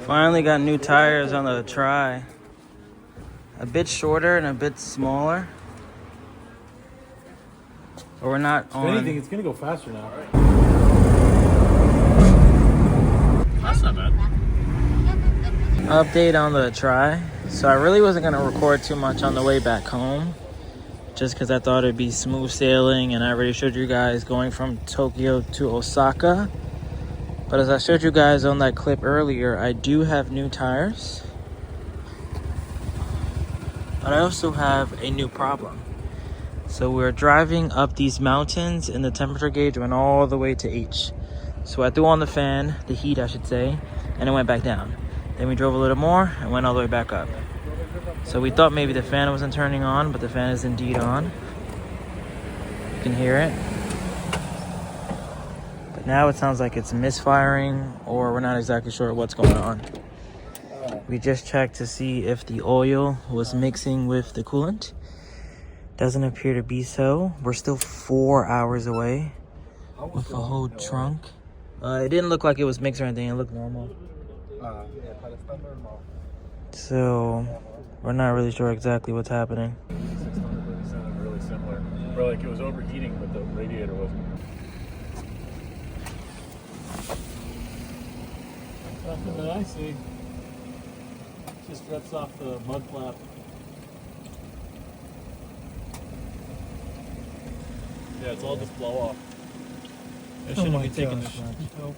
Finally got new tires on the Tri. A bit shorter and a bit smaller. But we're not on... If anything, it's going to go faster now. That's not bad. Update on the Tri. So I really wasn't going to record too much on the way back home. Just because I thought it'd be smooth sailing. And I already showed you guys going from Tokyo to Osaka. But as I showed you guys on that clip earlier, I do have new tires. But I also have a new problem. So we're driving up these mountains and the temperature gauge went all the way to H. So I threw on the fan, the heat I should say, and it went back down. Then we drove a little more and went all the way back up. So we thought maybe the fan wasn't turning on, but the fan is indeed on. You can hear it. But now it sounds like it's misfiring or we're not exactly sure what's going on. We just checked to see if the oil was mixing with the coolant. Doesn't appear to be so. We're still 4 hours away with a whole trunk. It didn't look like it was mixed or anything. It looked normal. So we're not really sure exactly what's happening. 600 sounded really similar. Or like it was overheating, but the radiator wasn't. Nothing that I see. Just drips off the mud flap. Yeah, it's all just blow off. I shouldn't be taking this. Nope.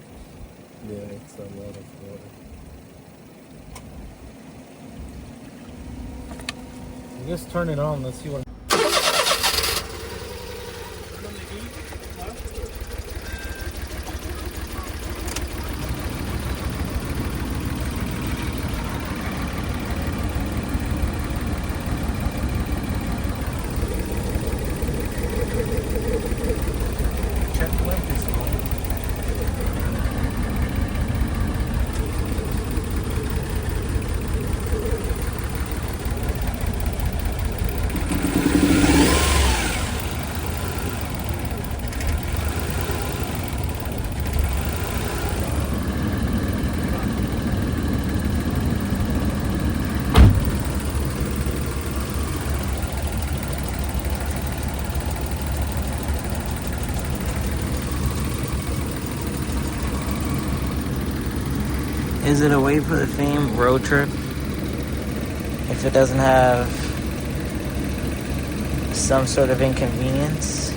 Yeah, it's a lot of water. So just turn it on. Let's see what. Is it a WayBeforeTheFame road trip if it doesn't have some sort of inconvenience?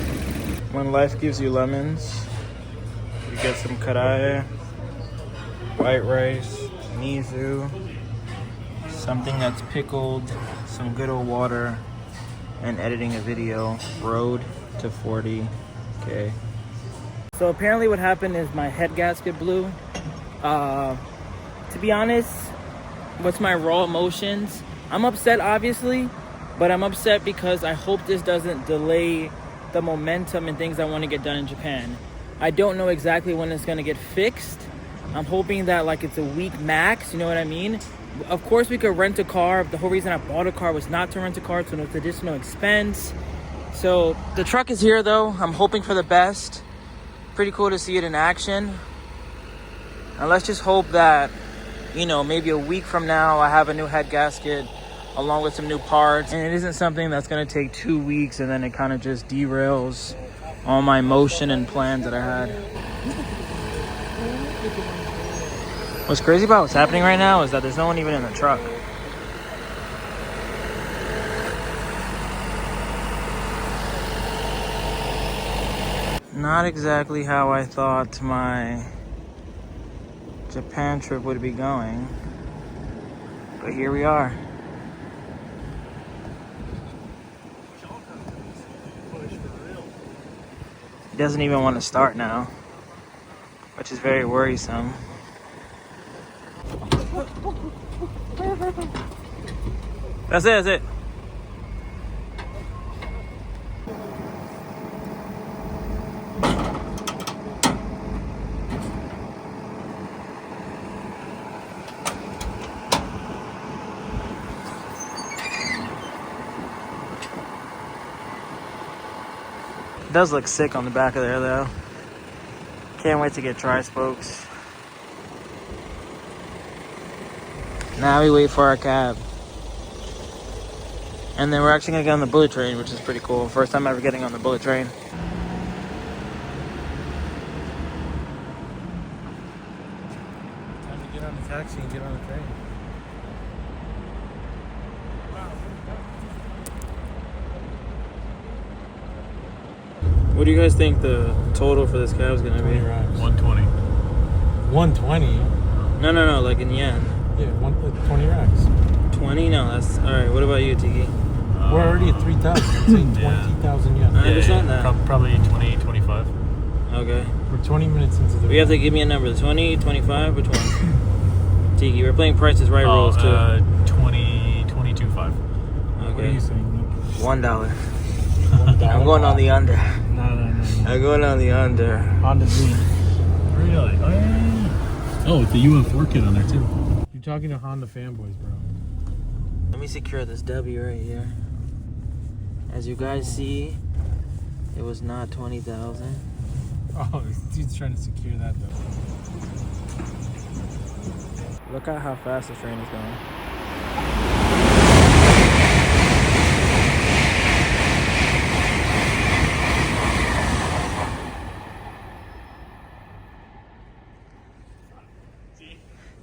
When life gives you lemons, you get some karae, white rice, miso, something that's pickled, some good old water, and editing a video. Road to 40K. So apparently what happened is my head gasket blew. To be honest, what's my raw emotions? I'm upset, obviously, but I'm upset because I hope this doesn't delay the momentum and things I want to get done in Japan. I don't know exactly when it's going to get fixed. I'm hoping that like it's a week max, you know what I mean? Of course, we could rent a car. The whole reason I bought a car was not to rent a car, so no additional expense. So the truck is here, though. I'm hoping for the best. Pretty cool to see it in action. And let's just hope that, you know, maybe a week from now I have a new head gasket along with some new parts. And it isn't something that's going to take 2 weeks and then it kind of just derails all my motion and plans that I had. What's crazy about what's happening right now is that there's no one even in the truck. Not exactly how I thought my Japan trip would be going, but here we are. He doesn't even want to start now, which is very worrisome. That's it. It does look sick on the back of there, though. Can't wait to get tri-spokes. Now we wait for our cab. And then we're actually gonna get on the bullet train, which is pretty cool. First time ever getting on the bullet train. Time to get on the taxi and get on the train. What do you guys think the total for this cab is gonna be? 120. 120? No, like in yen. Yeah, 20 racks. 20? No, that's alright. What about you, Tiki? We're already at 3,000. I'm saying 20,000 yen. I understand that. Probably 20, 25. Okay. We're 20 minutes into the. We have to give me a number. 20, 25, or 20? Tiki, we're playing Prices Right rules too. 20, 22.5. Okay. What are you saying, Nick? $1. I'm going on the under. No. I'm going on the under. Honda Z. Really? Oh, yeah. Oh, with the UM4 kit on there too. You're talking to Honda fanboys, bro. Let me secure this W right here. As you guys see, it was not 20,000. Oh, this dude's trying to secure that though. Look at how fast the train is going.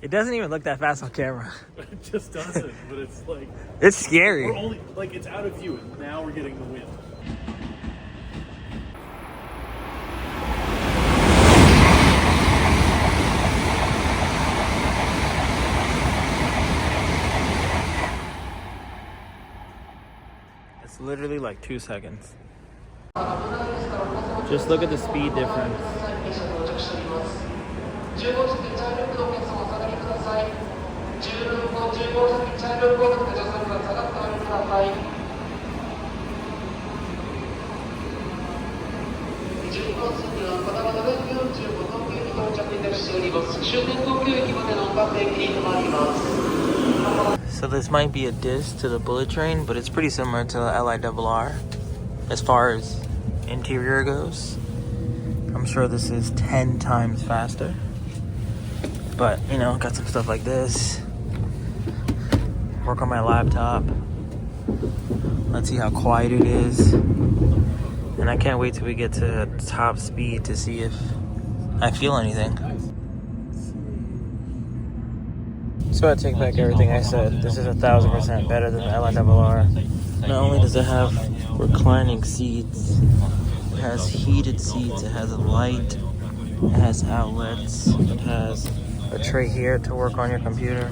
It doesn't even look that fast on camera. It just doesn't, but it's like... It's scary. We're only, like, it's out of view, and now we're getting the wind. It's literally like 2 seconds. Just look at the speed difference. So this might be a diss to the bullet train, but it's pretty similar to the LIRR as far as interior goes. I'm sure this is 10 times faster. But, you know, got some stuff like this. Work on my laptop. Let's see how quiet it is. And I can't wait till we get to top speed to see if I feel anything. So I take back everything I said. This is 1,000% better than the LIRR. Not only does it have reclining seats, it has heated seats, it has a light, it has outlets, it has a tray here to work on your computer,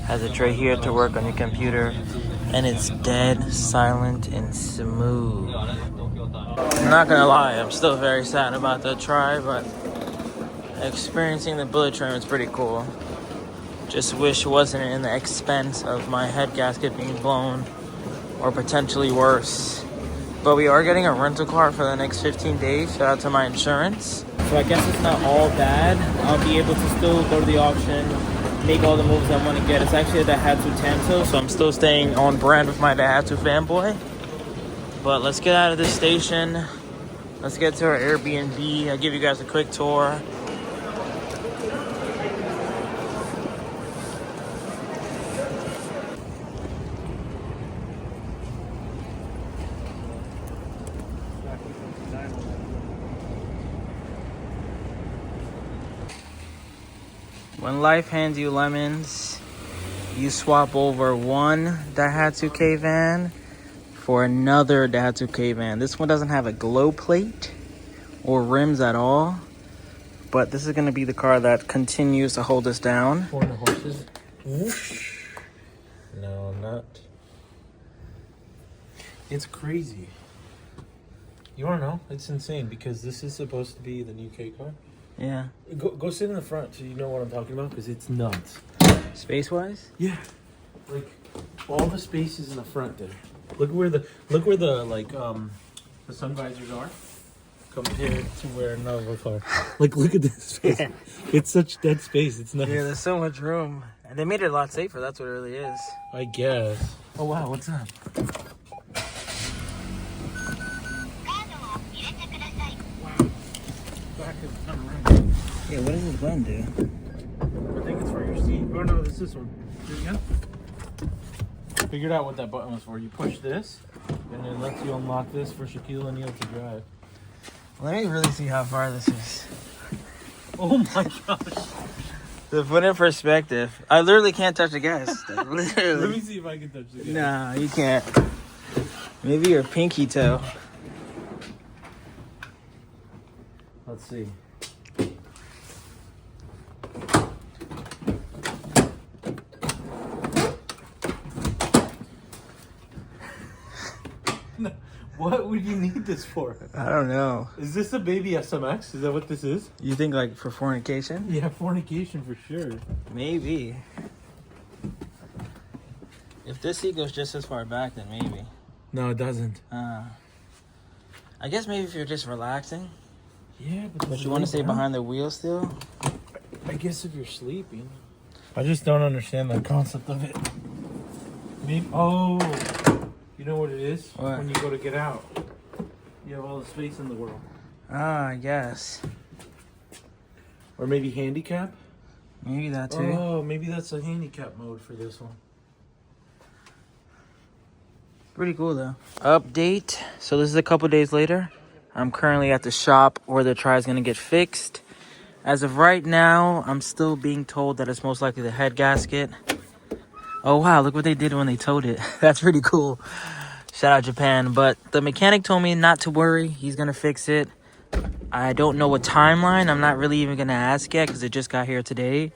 has a tray here to work on your computer, and it's dead silent and smooth. I'm not gonna lie, I'm still very sad about the try, but experiencing the bullet train was pretty cool. Just wish it wasn't in the expense of my head gasket being blown, or potentially worse. But we are getting a rental car for the next 15 days. Shout out to my insurance. So I guess it's not all bad. I'll be able to still go to the auction, make all the moves I want to get. It's actually a Daihatsu Tanto, so I'm still staying on brand with my Daihatsu fanboy. But let's get out of this station. Let's get to our Airbnb. I'll give you guys a quick tour. When life hands you lemons, you swap over one Daihatsu K-Van for another Daihatsu K-Van. This one doesn't have a glow plate or rims at all, but this is going to be the car that continues to hold us down. 400 horses. Whoosh. No, not. It's crazy. You wanna know? It's insane because this is supposed to be the new K car. Yeah. Go sit in the front so you know what I'm talking about because it's nuts. Space-wise? Yeah. Like all the space is in the front there. Look where the like the sun visors are compared to where another car. Like look at this space. Yeah. It's such dead space. It's nuts. Yeah, there's so much room. And they made it a lot safer. That's what it really is. I guess. Oh wow, what's that? Back is not running. Yeah, what does this button do? I think it's for your seat. Oh no, this is this one. Do it again. Figured out what that button was for. You push this, and it lets you unlock this for Shaquille O'Neal to drive. Let me really see how far this is. Oh my gosh. To put in perspective, I literally can't touch the gas. Like, literally. Let me see if I can touch the gas. Nah, you can't. Maybe your pinky toe. Let's see. What would you need this for? I don't know. Is this a baby SMX? Is that what this is? You think like for fornication? Yeah, fornication for sure. Maybe. If this seat goes just as far back, then maybe. No, it doesn't. I guess maybe if you're just relaxing. Yeah, But you want to stay behind the wheel still? I guess if you're sleeping. I just don't understand the concept of it. Maybe, oh, you know what it is? What? When you go to get out, you have all the space in the world. I guess. Or maybe handicap? Maybe that too. Oh, maybe that's a handicap mode for this one. Pretty cool though. Update. So this is a couple days later. I'm currently at the shop where the tri is going to get fixed. As of right now, I'm still being told that it's most likely the head gasket. Oh wow, look what they did when they towed it. That's pretty cool. Shout out Japan. But the mechanic told me not to worry. He's going to fix it. I don't know what timeline. I'm not really even going to ask yet because it just got here today.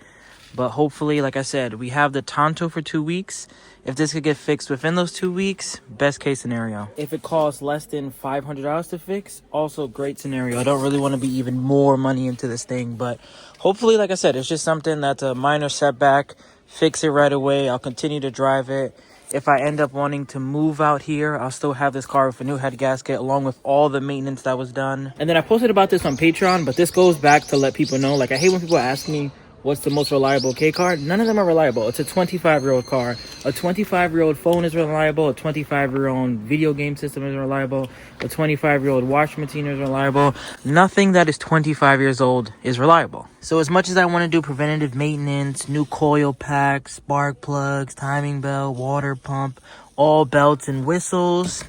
But hopefully, like I said, we have the Tanto for 2 weeks. If this could get fixed within those 2 weeks, best case scenario. If it costs less than $500 to fix, also great scenario. I don't really want to be even more money into this thing. But hopefully, like I said, it's just something that's a minor setback. Fix it right away. I'll continue to drive it. If I end up wanting to move out here, I'll still have this car with a new head gasket along with all the maintenance that was done. And then I posted about this on Patreon, but this goes back to let people know. Like, I hate when people ask me, what's the most reliable K car? None of them are reliable. It's a 25-year-old car. A 25-year-old phone is reliable. A 25-year-old video game system is reliable. A 25-year-old washing machine is reliable. Nothing that is 25 years old is reliable. So as much as I want to do preventative maintenance, new coil packs, spark plugs, timing bell, water pump, all belts and whistles,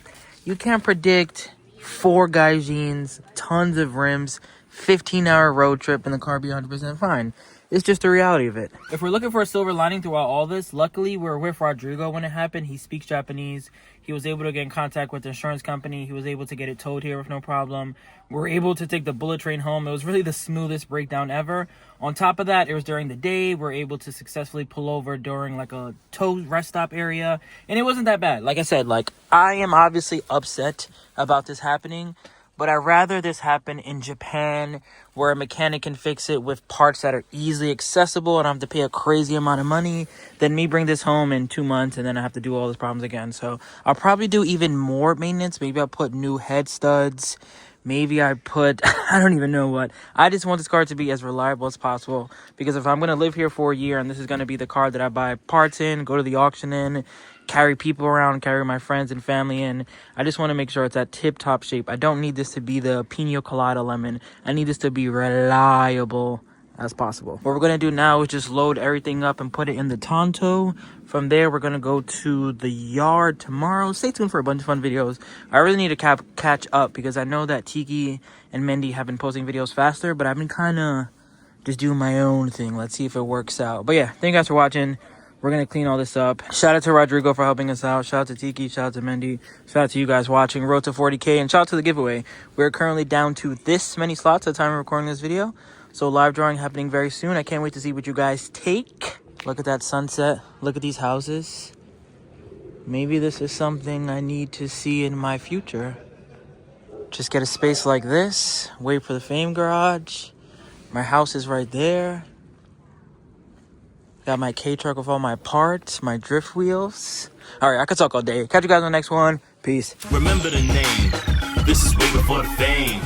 you can't predict 4 Gaijins, tons of rims, 15-hour road trip, and the car be 100% fine. It's just the reality of it. If we're looking for a silver lining throughout all this, luckily we're with Rodrigo when it happened. He speaks Japanese. He was able to get in contact with the insurance company. He was able to get it towed here with no problem. We were able to take the bullet train home. It was really the smoothest breakdown ever. On top of that, it was during the day. We were able to successfully pull over during like a tow rest stop area. And it wasn't that bad. Like I said, like I am obviously upset about this happening. But I'd rather this happen in Japan where a mechanic can fix it with parts that are easily accessible and I don't have to pay a crazy amount of money than me bring this home in 2 months and then I have to do all these problems again. So I'll probably do even more maintenance. Maybe I'll put new head studs. Maybe I put, I don't even know what. I just want this car to be as reliable as possible. Because if I'm going to live here for a year and this is going to be the car that I buy parts in, go to the auction in, carry people around, carry my friends and family in, I just want to make sure it's at tip-top shape. I don't need this to be the pina colada lemon. I need this to be reliable as possible. What we're going to do now is just load everything up and put it in the Tanto. From there, we're going to go to the yard tomorrow. Stay tuned for a bunch of fun videos. I really need to catch up because I know that Tiki and Mendy have been posting videos faster, but I've been kind of just doing my own thing. Let's see if it works out. But yeah, thank you guys for watching. We're going to clean all this up. Shout out to Rodrigo for helping us out. Shout out to Tiki. Shout out to Mendy. Shout out to you guys watching. Road to 40K. And shout out to the giveaway. We're currently down to this many slots at the time of recording this video. So live drawing happening very soon. I can't wait to see what you guys take. Look at that sunset. Look at these houses. Maybe this is something I need to see in my future. Just get a space like this. Wait for the Fame garage. My house is right there. Got my K-truck with all my parts, my drift wheels. All right, I could talk all day. Catch you guys on the next one. Peace. Remember the name. This is way before the fame.